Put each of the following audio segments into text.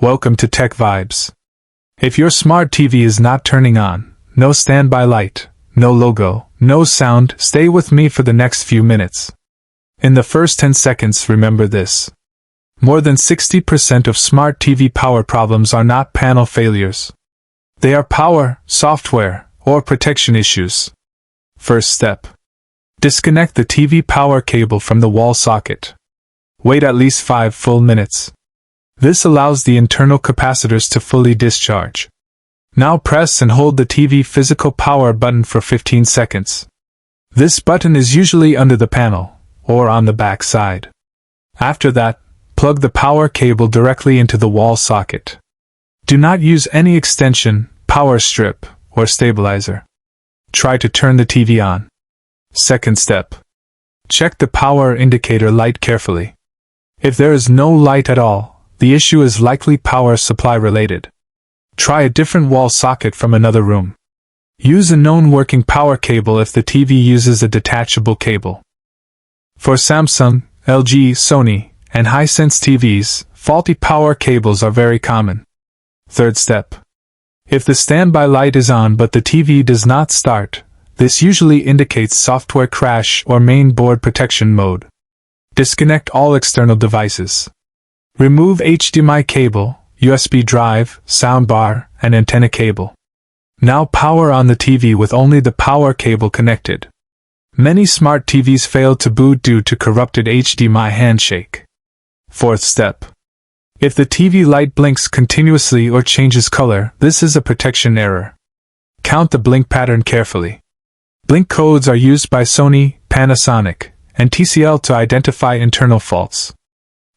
Welcome to Tech Vibes. If your smart TV is not turning on, no standby light, no logo, no sound, stay with me for the next few minutes. In the first 10 seconds, remember this. More than 60% of smart TV power problems are not panel failures. They are power, software, or protection issues. First step. Disconnect the TV power cable from the wall socket. Wait at least 5 full minutes. This allows the internal capacitors to fully discharge. Now press and hold the TV physical power button for 15 seconds. This button is usually under the panel, or on the back side. After that, plug the power cable directly into the wall socket. Do not use any extension, power strip, or stabilizer. Try to turn the TV on. Second step. Check the power indicator light carefully. If there is no light at all, the issue is likely power supply related. Try a different wall socket from another room. Use a known working power cable if the TV uses a detachable cable. For Samsung, LG, Sony, and Hisense TVs, faulty power cables are very common. Third step. If the standby light is on but the TV does not start, this usually indicates software crash or main board protection mode. Disconnect all external devices. Remove HDMI cable, USB drive, soundbar, and antenna cable. Now power on the TV with only the power cable connected. Many smart TVs fail to boot due to corrupted HDMI handshake. Fourth step. If the TV light blinks continuously or changes color, this is a protection error. Count the blink pattern carefully. Blink codes are used by Sony, Panasonic, and TCL to identify internal faults.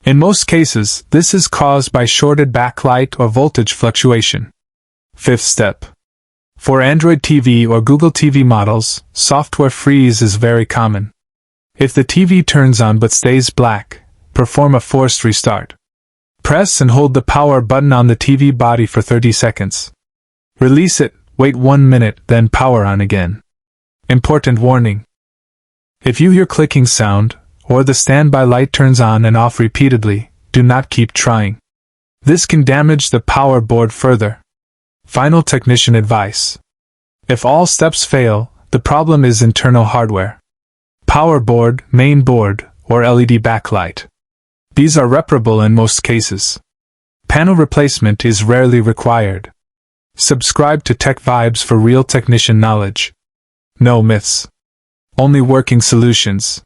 In most cases, this is caused by shorted backlight or voltage fluctuation. Fifth step. For Android TV or Google TV models, software freeze is very common. If the TV turns on but stays black, perform a forced restart. Press and hold the power button on the TV body for 30 seconds. Release it, wait 1 minute, then power on again. Important warning. If you hear clicking sound, or the standby light turns on and off repeatedly, do not keep trying. This can damage the power board further. Final technician advice. If all steps fail, the problem is internal hardware. Power board, main board, or LED backlight. These are reparable in most cases. Panel replacement is rarely required. Subscribe to Tech Vibes for real technician knowledge. No myths. Only working solutions.